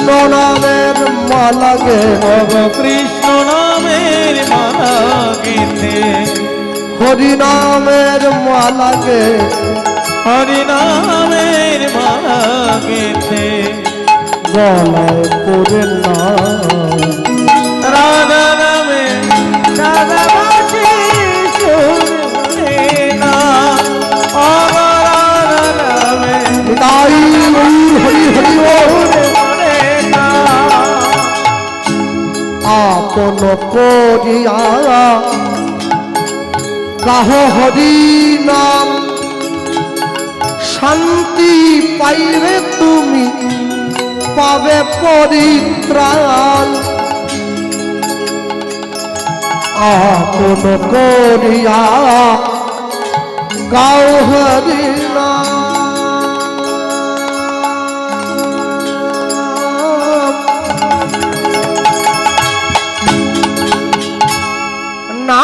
কৃষ্ণ নামের মালা গে কৃষ্ণ নামের মালা গেথে হরি নামের মালা গে হরি নামের মালা গেথে গলায় পড়ে না রাধা নামে রাধা বাসি সুর বলে না রাধা নামে তাই হরি হরি বলে না আপন করিয়া গাহ হরি নাম শান্তি পাইবে তুমি পাবে পরিত্রাণ আপন করিয়া গাও হরি নাম না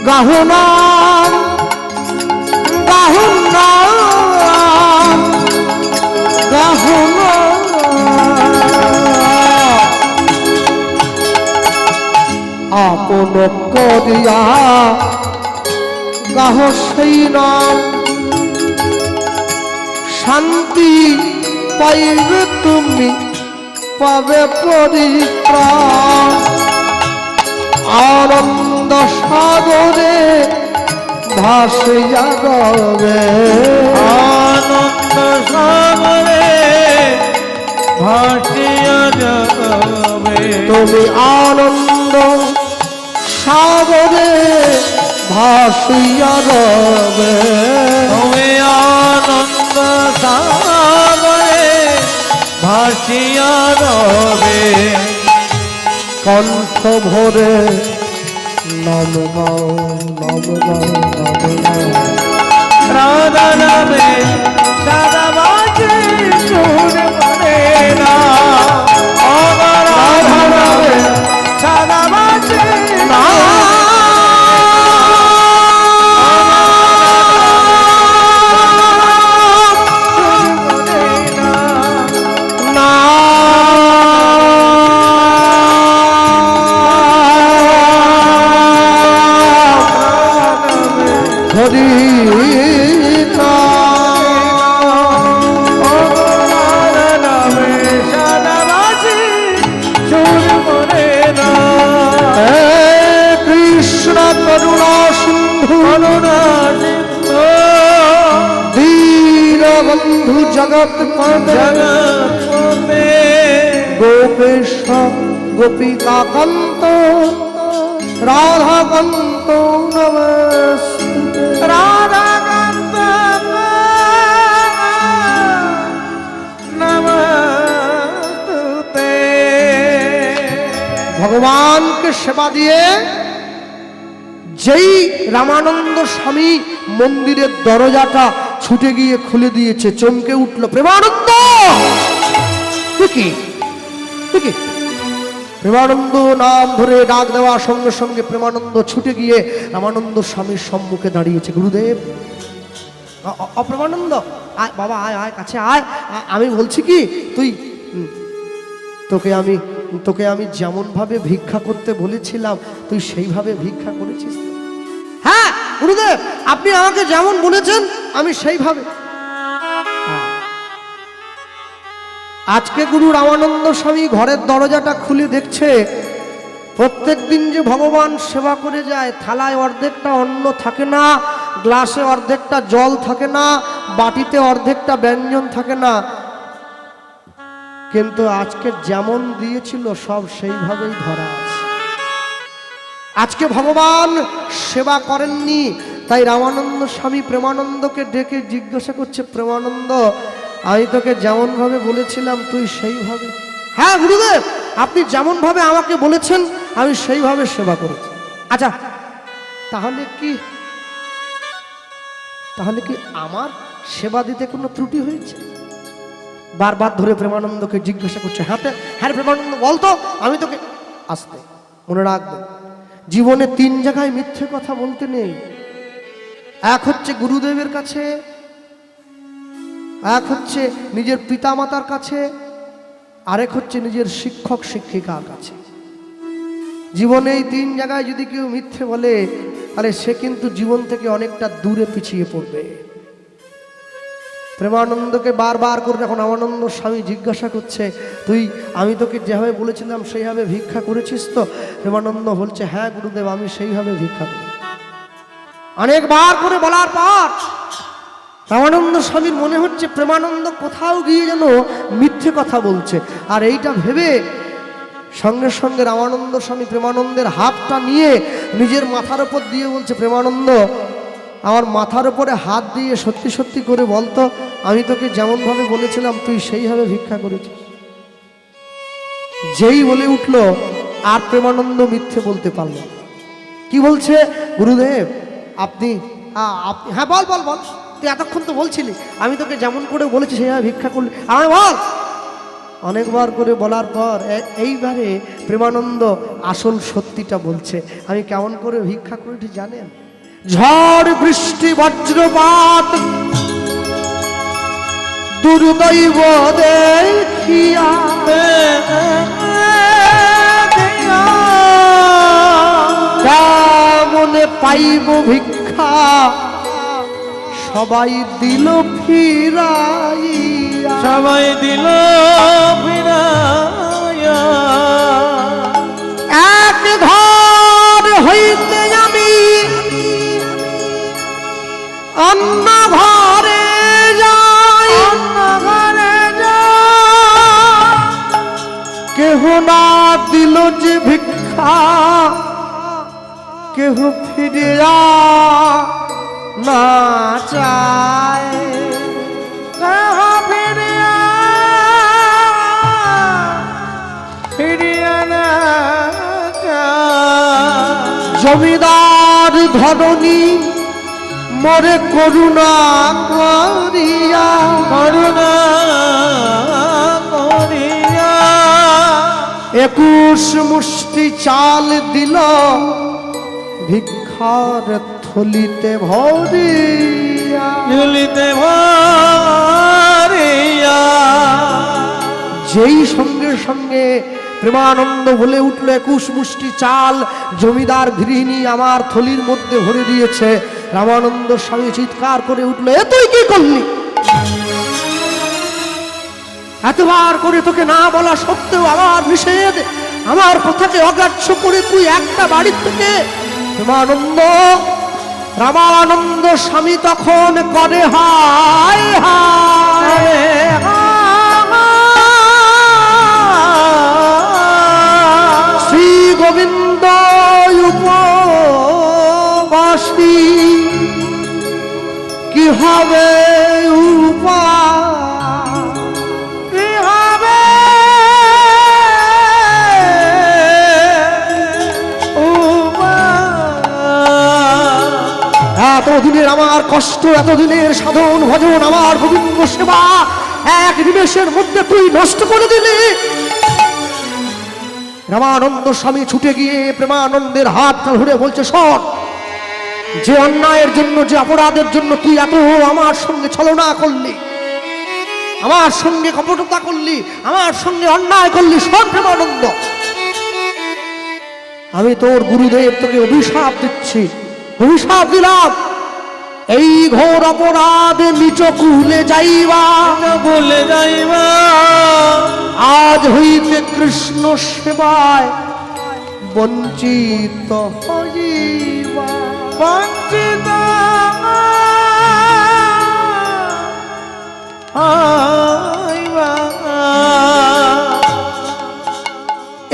গাহুনাম গাহুনাম গাহুনাম আপন করিয়া গাহ সেই নাম শান্তি পাইবে তুমি পাবে পরিত্রাণ আনন্দ সাগরে ভাসিয়া যাবে আনন্দ সাগরে ভাসিয়া যাবে তুমি আনন্দ সাগরে ভাসিয়া যাবে তুমি আনন্দ সাগরে ভাসিয়া যাবে কণ্ঠ ভরে নাম গাও নাম গাও নাম গাও রাধা নামে সাদা বাজে সুর বলে না রাধা নামে সাদা বাজে না হরি নামে সাদা বাজে সুর বলে না কৃষ্ণ করুণা সিন্ধু দীন বন্ধু জগৎ জগৎপতে গোপেশ গোপিকাকান্ত রাধাকান্ত নমস্তুতে রাধাকান্ত নমস্তুতে ভগবানকে সেবা দিয়ে যেই রামানন্দ স্বামী মন্দিরের দরজাটা ছুটে গিয়ে খুলে দিয়েছে চমকে উঠল প্রেমানন্দ কি প্রেমানন্দ নাম ধরে ডাক দেওয়ার সঙ্গে সঙ্গে প্রেমানন্দ ছুটে গিয়ে রামানন্দ স্বামীর সম্মুখে দাঁড়িয়েছে গুরুদেব অপ্রেমানন্দ আয় বাবা আয় আয় কাছে আয় আমি বলছি কি তুই তোকে আমি যেমন ভাবে ভিক্ষা করতে বলেছিলাম তুই সেইভাবে ভিক্ষা করেছিস হ্যাঁ গুরুদেব আপনি আমাকে যেমন বলেছেন আমি সেইভাবে আজকে গুরু রামানন্দ স্বামী ঘরের দরজাটা খুলে দেখছে প্রত্যেক দিন যে ভগবান সেবা করে যায় থালায় অর্ধেকটা অন্ন থাকে না গ্লাসে অর্ধেকটা জল থাকে না বাটিতে অর্ধেকটা ব্যঞ্জন থাকে না কিন্তু আজকে যেমন দিয়েছিল সব সেইভাবেই ধরা আছে আজকে ভগবান সেবা করেননি তাই রামানন্দ স্বামী প্রেমানন্দকে ডেকে জিজ্ঞাসা করছে প্রেমানন্দ আমি তোকে যেমন ভাবে বলেছিলাম তুই সেইভাবে হ্যাঁ গুরুদেব আপনি যেমন ভাবে আমাকে বলেছেন আমি সেইভাবে সেবা করেছি। আচ্ছা, তাহলে কি আমার সেবা দিতে কোনো ত্রুটি হয়েছে? বারবার ধরে প্রেমানন্দকে জিজ্ঞাসা করছে। হ্যাঁ প্রেমানন্দ বলতো, আমি তোকে আসতে মনে রাখবে, জীবনে 3 জায়গায় মিথ্যে কথা বলতে নেই। এক হচ্ছে গুরুদেবের কাছে, এক হচ্ছে নিজের পিতামাতার কাছে, আরেক হচ্ছে নিজের শিক্ষক শিক্ষিকার কাছে। জীবনে এই 3 জায়গায় যদি কেউ মিথ্যে বলে তাহলে সে কিন্তু জীবন থেকে অনেকটা দূরে পিছিয়ে পড়বে। প্রেমানন্দকে বারবার করে যখন রামানন্দ স্বামী জিজ্ঞাসা করছে, আমি তোকে যেভাবে বলেছিলাম সেইভাবে ভিক্ষা করেছিস তো? প্রেমানন্দ বলছে, হ্যাঁ গুরুদেব, আমি সেইভাবে ভিক্ষা করি। অনেকবার করে বলার পর রামানন্দ স্বামীর মনে হচ্ছে প্রেমানন্দ কোথাও গিয়ে যেন মিথ্যে কথা বলছে। আর এইটা ভেবে সঙ্গে সঙ্গে রামানন্দ স্বামী প্রেমানন্দের হাতটা নিয়ে নিজের মাথার উপর দিয়ে বলছে, প্রেমানন্দ, আমার মাথার উপরে হাত দিয়ে সত্যি সত্যি করে বলতো, আমি তোকে যেমনভাবে বলেছিলাম তুই সেইভাবে ভিক্ষা করেছিস? যেই বলে উঠল আর প্রেমানন্দ মিথ্যে বলতে পারল। কি বলছে? গুরুদেব আপনি হ্যাঁ বল বল বল, তুই এতক্ষণ তো বলছিলি আমি তোকে যেমন করে বলেছি সেইভাবে ভিক্ষা করলি, আমায় বল। অনেকবার করে বলার পর এইবারে প্রেমানন্দ আসল সত্যিটা বলছে। আমি কেমন করে ভিক্ষা করেছি জানেন? ঝড় বৃষ্টি বজ্রপাত দুর্দৈব দেখিয়া কেমনে পাইব ভিক্ষা, সবাই দিল ফিরাইয়া, সবাই দিল ফিরাইয়া। এক ঘর হইতে আমি অন্য ঘরে যাই, কেহ না দিল যে ভিক্ষা, কেহ ফিরিয়া না চায়, কেহ ফিরিয়া না যায়। জমিদার ধরণী মরে করুণা করিয়া, করুণা করিয়া 21 মুষ্টি চাল দিল ভিক্ষার থলিতে ভরিয়া, ঝুলিতে ভরিয়া। যেই সঙ্গে সঙ্গে প্রেমানন্দ বলে উঠল, 21 মুষ্টি চাল জমিদার গৃহিণী আমার থলির মধ্যে ভরে দিয়েছে। রামানন্দ স্বামী চিৎকার করে উঠল, এ তুই কি করলি? এতবার করে তোকে না বলা সত্ত্বেও আমার নিষেধ, আমার কথাকে অগ্রাহ্য করে তুই একটা বাড়ির থেকে। রামানন্দ স্বামী তখন করে হায় হায়, শ্রী গোবিন্দ উপবাসী কি হবে কি হবে এতদিনের আমার কষ্ট, এতদিনের সাধন ভজন, আমার গোবিন্দ সেবা এক নিমেষের মধ্যে তুই নষ্ট করে দিলি। রামানন্দ স্বামী ছুটে গিয়ে প্রেমানন্দের হাতটা ধরে বলছে, শোন, যে অন্যায়ের জন্য, যে অপরাধের জন্য তুই এত আমার সঙ্গে ছলনা করলি, আমার সঙ্গে কপটতা করলি, আমার সঙ্গে অন্যায় করলি, শোন প্রেমানন্দ, আমি তোর গুরুদেব তোকে অভিশাপ দিচ্ছি, অভিশাপ দিলাম, এই ঘোর অপরাধে নিচ কুলে যাইবা, ভুলে যাইবা। আজ হইতে কৃষ্ণ সেবায় বঞ্চিত হইবা, বঞ্চিত হইবা।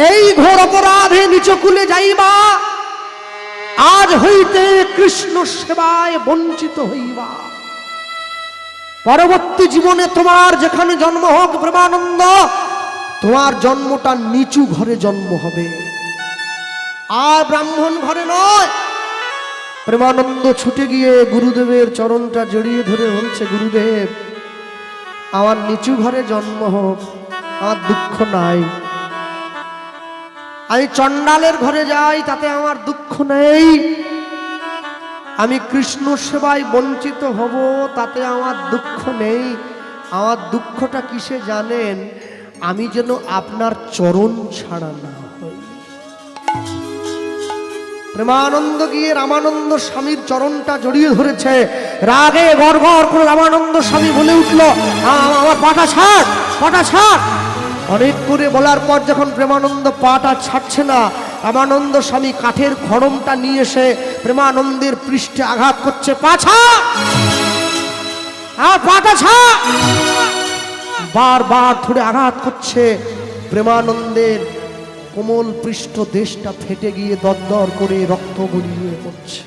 এই ঘোর অপরাধে নিচ কুলে যাইবা, আজ হইতে কৃষ্ণ সেবায় বঞ্চিত হইবা। পরবর্তী জীবনে তোমার যেখানে জন্ম হোক প্রেমানন্দ, তোমার জন্মটা নিচু ঘরে জন্ম হবে, আর ব্রাহ্মণ ঘরে নয়। প্রেমানন্দ ছুটে গিয়ে গুরুদেবের চরণটা জড়িয়ে ধরে বলছে, গুরুদেব আমার নিচু ঘরে জন্ম হোক, আমার দুঃখ নাই। আমি চণ্ডালের ঘরে যাই, তাতে আমার দুঃখ নেই। আমি কৃষ্ণ সেবায় বঞ্চিত হব, তাতে আমার দুঃখ নেই। আমার দুঃখটা কিসে জানেন? আমি যেন আপনার চরণ ছাড়া না হই। প্রেমানন্দ গিয়ে রামানন্দ স্বামীর চরণটা জড়িয়ে ধরেছে। রাগে গড়গড় করে রামানন্দ স্বামী বলে উঠল, আমার পাটা ছাড়, পাটা ছাড়। অনেক করে বলার পর যখন প্রেমানন্দ পাটা ছাড়ছে না, রামানন্দ স্বামী কাঠের খড়মটা নিয়ে এসে প্রেমানন্দের পৃষ্ঠে আঘাত করছে। পাছা পাটা ছাড়, বারবার ধরে আঘাত করছে। প্রেমানন্দের কোমল পৃষ্ঠ দেশটা ফেটে গিয়ে দরদর করে রক্ত গড়িয়ে পড়ছে।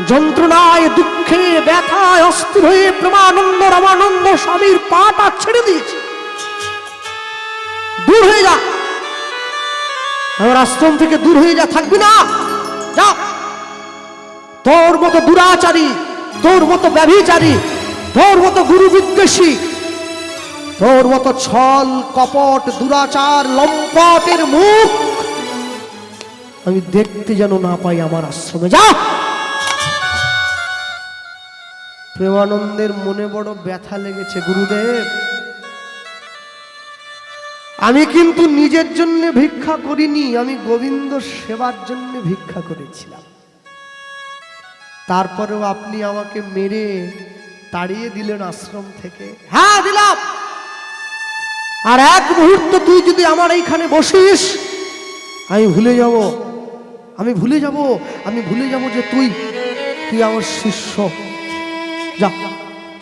যন্ত্রণায়, দুঃখে, ব্যথায় অস্থির হয়ে প্রেমানন্দ রামানন্দ স্বামীর পাটা ছেড়ে দিয়েছে। দূর হয়ে যা, আমার আশ্রম থেকে দূর হয়ে যা, থাকবি না, যা। তোর মতো দুরাচারী, তোর মতো ব্যভিচারী, তোর মতো গুরু বিদ্বেষী, তোর মতো ছল কপট দুরাচার লম্পটের মুখ আমি দেখতে যেন না পাই আমার আশ্রমে, যা। প্রেমানন্দের মনে বড় ব্যথা লেগেছে। গুরুদেব, আমি কিন্তু নিজের জন্য ভিক্ষা করিনি, আমি গোবিন্দ সেবার জন্য ভিক্ষা করেছিলাম। তারপরেও আপনি আমাকে মেরে তাড়িয়ে দিলেন আশ্রম থেকে। হ্যাঁ দিলাম, আর এক মুহূর্ত তুই যদি আমার এইখানে বসিস, আমি ভুলে যাব, আমি ভুলে যাব, আমি ভুলে যাব যে তুই আমার শিষ্য। যা,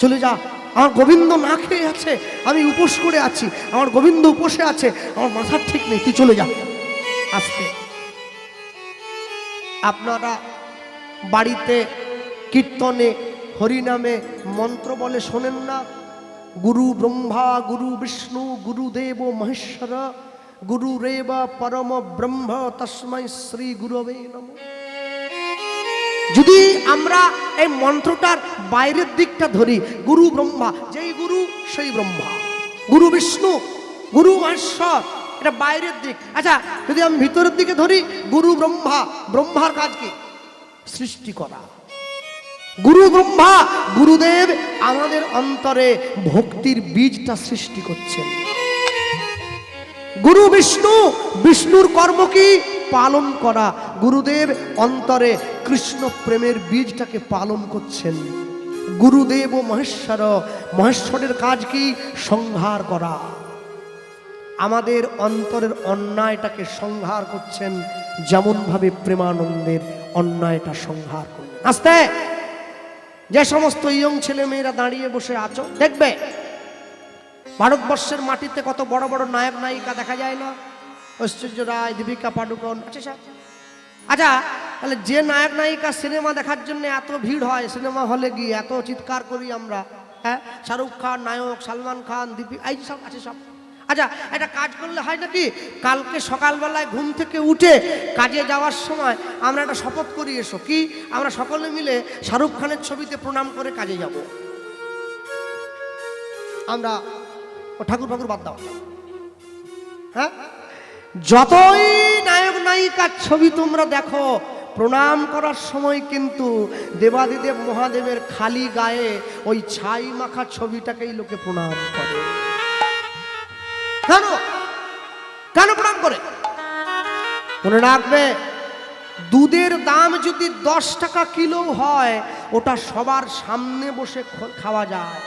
চলে যা। আমার গোবিন্দ না খেয়ে আছে, আমি উপোস করে আছি, আমার গোবিন্দ উপোসে আছে, আমার মাথার ঠিক নেই, তুই চলে যা। আসতে আপনারা বাড়িতে কীর্তনে হরিনামে মন্ত্র বলে শোনেন না? গুরু ব্রহ্মা গুরু বিষ্ণু গুরুদেব মহেশ্বর গুরুরেব পরম ব্রহ্ম তস্मै শ্রী গুরবে নমঃ। যদি আমরা এই মন্ত্রটার বাইরের দিকটা ধরি, গুরু ব্রহ্মা, যেই গুরু সেই ব্রহ্মা, গুরু বিষ্ণু গুরু মহেশ্বর, এটা বাইরের দিক। আচ্ছা, যদি আমি ভিতরের দিকে ধরি, গুরু ব্রহ্মা, ব্রহ্মার কাজ কি? সৃষ্টি করা। গুরু ব্রহ্মা, গুরুদেব আমাদের অন্তরে ভক্তির বীজটা সৃষ্টি করছেন। গুরু বিষ্ণু, বিষ্ণুর কর্ম কি? পালন করা। গুরুদেব অন্তরে কৃষ্ণ প্রেমের বীজটাকে পালন করছেন। গুরুদেব ও মহেশ্বর, মহেশ্বরের কাজ কি? সংহার করা। আমাদের অন্তরের অন্যায়টাকে সংহার করছেন, যেমনভাবে প্রেমানন্দের অন্যায়টা সংহার করলেন। আস্তে যে সমস্ত ইয়ং ছেলে মেয়েরা দাঁড়িয়ে বসে আছো, দেখবে ভারতবর্ষের মাটিতে কত বড় বড় নায়ক নায়িকা দেখা যায় না? ঐশ্বর্য রায়, দীপিকা পাডুকোন। আচ্ছা, তাহলে যে নায়ক নায়িকা সিনেমা দেখার জন্য এত ভিড় হয়, সিনেমা হলে গিয়ে এত চিৎকার করি আমরা, হ্যাঁ, শাহরুখ খান নায়ক, সালমান খান, দীপিকা, এই সব আছে সব। আচ্ছা, একটা কাজ করলে হয় নাকি? কালকে সকালবেলায় ঘুম থেকে উঠে কাজে যাওয়ার সময় আমরা একটা শপথ করি, এসো কি আমরা সকলে মিলে শাহরুখ খানের ছবিতে প্রণাম করে কাজে যাব। আমরা ও ঠাকুর ঠাকুর বাদ দাও, হ্যাঁ, যতই নায়ক নায়িকার ছবি তোমরা দেখো, প্রণাম করার সময় কিন্তু দেবাদিদেব মহাদেবের খালি গায়ে ওই ছাই মাখা ছবিটাকেই লোকে প্রণাম করে। কেন কেন প্রণাম করে? মনে রাখবে, দুধের দাম যদি 10 টাকা কিলো হয়, ওটা সবার সামনে বসে খাওয়া যায়।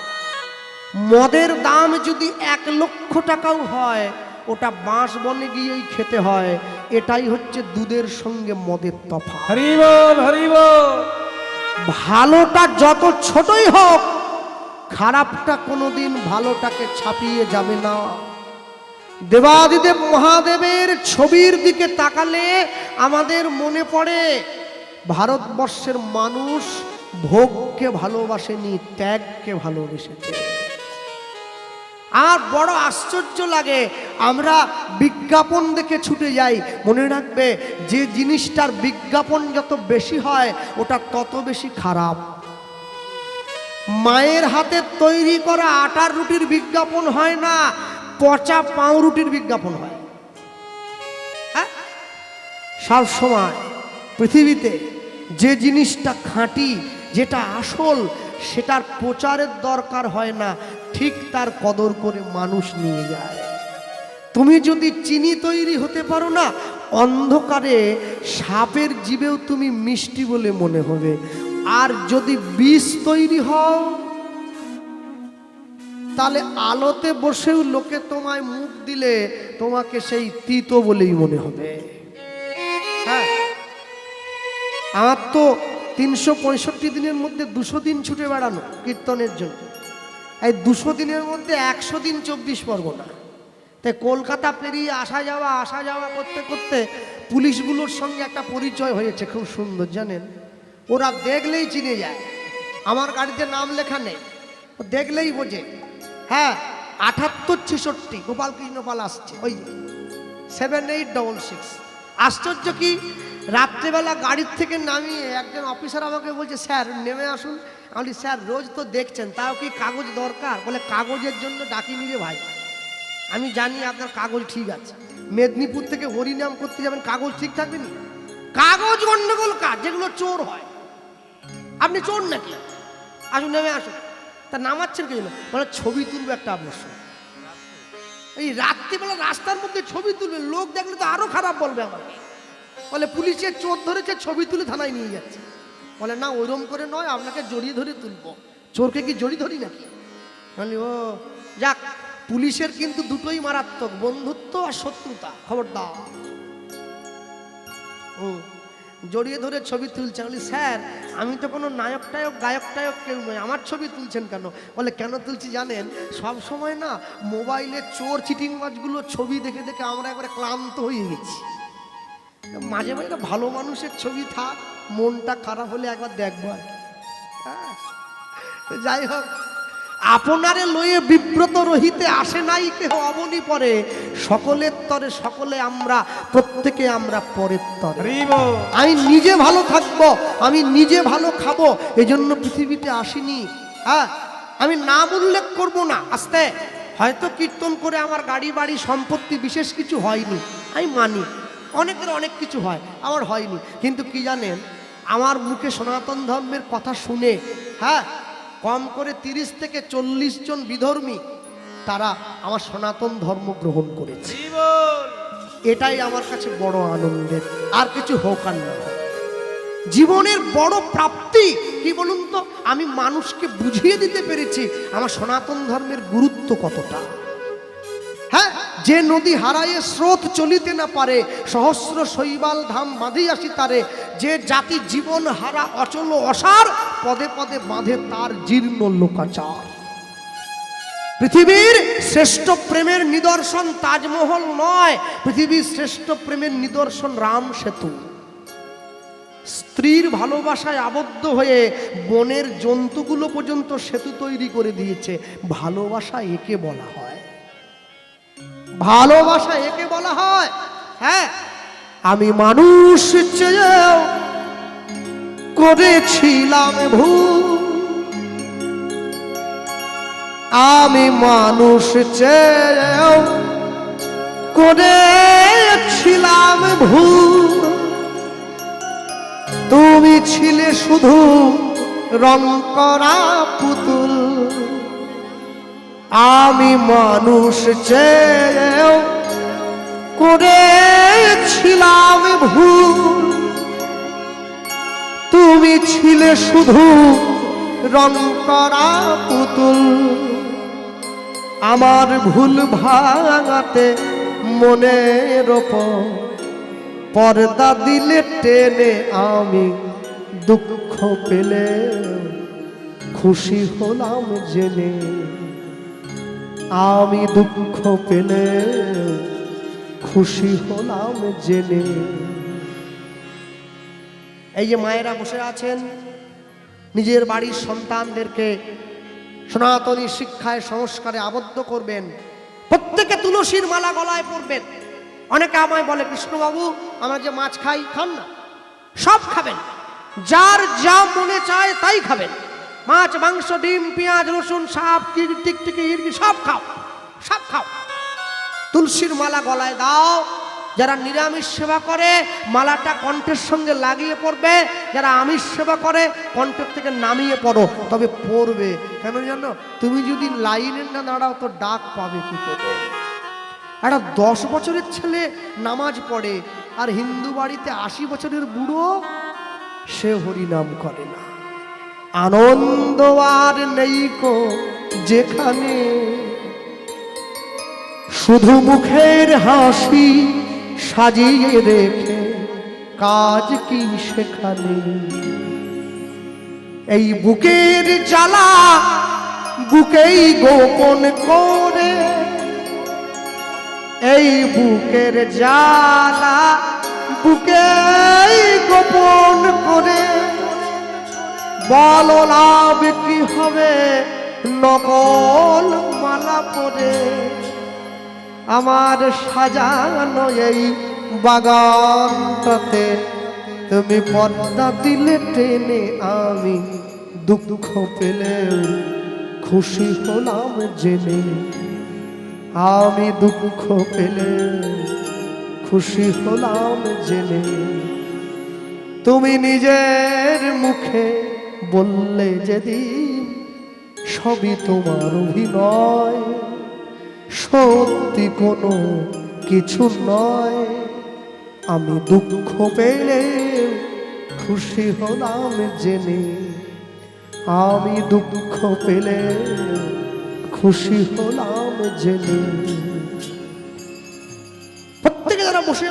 মদের দাম যদি 1 লক্ষ টাকাও হয়, ওটা বাঁশ বনে গিয়েই খেতে হয়। এটাই হচ্ছে দুধের সঙ্গে মদের তফাৎ। হরি বল, হরি বল। ভালোটা যত ছোটই হোক, খারাপটা কোনোদিন ভালোটাকে ছাপিয়ে যাবে না। দেবাদিদেব মহাদেবের ছবির দিকে তাকালে আমাদের মনে পড়ে ভারতবর্ষের মানুষ ভোগকে ভালোবাসেনি, ত্যাগকে ভালোবেসেছে। আর বড় আশ্চর্য লাগে, আমরা বিজ্ঞাপন দেখে ছুটে যাই। মনে রাখবে, যে জিনিসটার বিজ্ঞাপন যত বেশি হয় ওটা তত বেশি খারাপ। মায়ের হাতে তৈরি করা আটার রুটির বিজ্ঞাপন হয় না, পচা পাউরুটির বিজ্ঞাপন হয়। হ্যাঁ, সব সময় পৃথিবীতে যে জিনিসটা খাঁটি, যেটা আসল, সেটার প্রচারের দরকার হয় না, ঠিক তার কদর করে মানুষ নিয়ে যায়। তুমি যদি চিনি তৈরি হতে পারো না, অন্ধকারে সাপের জিভেও তুমি মিষ্টি বলে মনে হবে। আর যদি বিষ তৈরি হও, তাহলে আলোতে বসেও লোকে তোমায় মুখ দিলে তোমাকে সেই তিতো বলেই মনে হবে। হ্যাঁ, আমার তো 365 দিনের মধ্যে 200 দিন ছুটে বেড়ানো কীর্তনের জন্য। এই 200 দিনের মধ্যে 100 দিন 24 পরগনা। তাই কলকাতা পেরিয়ে আসা যাওয়া করতে করতে পুলিশগুলোর সঙ্গে একটা পরিচয় হয়েছে, খুব সুন্দর জানেন। ওরা দেখলেই চিনে যায়, আমার গাড়িতে নাম লেখা নেই, ও দেখলেই বোঝে। হ্যাঁ, 7866 গোপালকৃষ্ণ পাল আসছে, ওই 7866। আশ্চর্য কি, রাত্রেবেলা গাড়ির থেকে নামিয়ে একজন অফিসার আমাকে বলছে, স্যার নেমে আসুন। আমি বলি, স্যার রোজ তো দেখছেন, তাও কি কাগজ দরকার? বলে, কাগজের জন্য ডাকিনি রে ভাই, আমি জানি আপনার কাগজ ঠিক আছে। মেদিনীপুর থেকে হরিনাম করতে যাবেন, কাগজ ঠিক থাকবে না? কাগজ গন্ডগোল কাজ, যেগুলো চোর হয়। আপনি চোর নাকি? আসুন, নেমে আসুন। তা নামাচ্ছেন কি জন্য? বলে, ছবি তুলবে একটা আপনার সঙ্গে। এই রাত্রিবেলা রাস্তার মধ্যে ছবি তুলবে, লোক দেখলে তো আরো খারাপ বলবে আমাকে। বলে, পুলিশের চোর ধরেছে, ছবি তুলে থানায় নিয়ে যাচ্ছে। বলে, না ওইরকম করে নয়, আপনাকে জড়িয়ে ধরে তুলবো। চোরকে কি জড়িয়ে ধরি নাকি? বলি, ও যাক, পুলিশের কিন্তু দুটোই মারাত্মক, বন্ধুত্ব আর শত্রুতা, খবরদার। জড়িয়ে ধরে ছবি তুলছে। বলি, স্যার আমি তো কোনো নায়ক টায়ক গায়ক টায়ক কেউ নয়, আমার ছবি তুলছেন কেন? বলে, কেন তুলছি জানেন? সব সময় না মোবাইলে চোর চিটিংবাজগুলো ছবি দেখে দেখে আমরা একবারে ক্লান্ত হয়ে গেছি। মাঝে মাঝে ভালো মানুষের ছবি থাক, মনটা খারাপ হলে একবার দেখবো আর কি। হ্যাঁ, যাই হোক, আপনারে লয়ে বিব্রত রহিতে আসে নাই কেহ অবনী পরে, সকলের তরে সকলে আমরা, প্রত্যেকে আমরা পরের তরে। আমি নিজে ভালো থাকবো, আমি নিজে ভালো খাবো, এজন্য পৃথিবীতে আসিনি। হ্যাঁ, আমি নাম উল্লেখ করব না। আস্তে হয়তো কীর্তন করে আমার গাড়ি বাড়ি সম্পত্তি বিশেষ কিছু হয়নি, আমি মানি। অনেকের অনেক কিছু হয়, আমার হয়নি। কিন্তু কি জানেন, আমার মুখে সনাতন ধর্মের কথা শুনে, হ্যাঁ, কম করে 30 থেকে 40 জন বিধর্মী তারা আমার সনাতন ধর্ম গ্রহণ করেছে। এটাই আমার কাছে বড় আনন্দের, আর কিছু হোক আর না হোক। জীবনের বড় প্রাপ্তি কি বলুন তো, আমি মানুষকে বুঝিয়ে দিতে পেরেছি আমার সনাতন ধর্মের গুরুত্ব কতটা। হ্যাঁ, যে নদী হারায়ে স্রোত চলিতে না পারে, সহস্র শৈবাল ধাম বাঁধি আসি তারে। যে জাতি জীবন হারা অচল অসার, পদে পদে বাঁধে তার জীর্ণ লোকাচার। পৃথিবীর শ্রেষ্ঠ প্রেমের নিদর্শন তাজমহল নয়, পৃথিবীর শ্রেষ্ঠ প্রেমের নিদর্শন রাম সেতু। স্ত্রীর ভালোবাসায় আবদ্ধ হয়ে বনের জন্তুগুলো পর্যন্ত সেতু তৈরি করে দিয়েছে। ভালোবাসা একে বলা হয়, ভালোবাসা একে বলা হয়। হ্যাঁ, আমি মানুষ চেয়েও করেছিলাম ভুল, আমি মানুষ চেয়েও করেছিলাম ভুল। তুমি ছিলে শুধু রং করা পুতুল, আমি মানুষ চেয়েও করেছিলাম ভুল। তুমি ছিলে শুধু রং করা পুতুল, আমার ভুল ভাঙাতে মনের ওপর পর্দা দিলে টেনে। আমি দুঃখ পেলে খুশি হলাম জেনে, আমি দুঃখ পেলে খুশি হলাম জেনে। এই যে মায়েরা বসে আছেন, নিজের বাড়ির সন্তানদেরকে সনাতনী শিক্ষায় সংস্কারে আবদ্ধ করবেন। প্রত্যেকে তুলসীর মালা গলায় পরবেন। অনেকে আমায় বলে, কৃষ্ণবাবু আমরা যে মাছ খাই, খান না। সব খাবেন, যার যা মনে চায় তাই খাবেন। মাছ, মাংস, ডিম, পেঁয়াজ, রসুন, সাপ, টিকটিকি, হিরকি সব খাও, সব খাও। তুলসীর মালা গলায় দাও। যারা নিরামিষ সেবা করে মালাটা কণ্ঠের সঙ্গে লাগিয়ে পড়বে, যারা আমিষ সেবা করে কণ্ঠের থেকে নামিয়ে পড়ো, তবে পড়বে। কেন জানো? তুমি যদি লাইনে না দাঁড়াও তো ডাক পাবে কি করে? একটা 10 বছরের ছেলে নামাজ পড়ে, আর হিন্দু বাড়িতে 80 বছরের বুড়ো, সে হরিনাম করে না। আনন্দ আর নেই কো যেখানে, শুধু মুখের হাসি সাজিয়ে রেখে কাজ কি সেখানে। এই বুকের জ্বালা বুকেই গোপন করে, এই বুকের জ্বালা বুকেই গোপন করে, বলো লাভ কি হবে নকল মালা পরে। আমার সাজানো এই বাগানটাতে তুমি পর্দা দিলে টেনে, আমি দুঃখ পেলেও খুশি হলাম জেনে। আমি দুঃখ পেলে খুশি হলাম জেনে। তুমি নিজের মুখে বললে যেদিন সবই তোমার অভিনয়, সত্যি কোনো কিছু নয়। আমি দুঃখ পেলে খুশি হলাম জেনে। আমি দুঃখ পেলে খুশি হলাম জেনে। প্রত্যেকে যারা বসে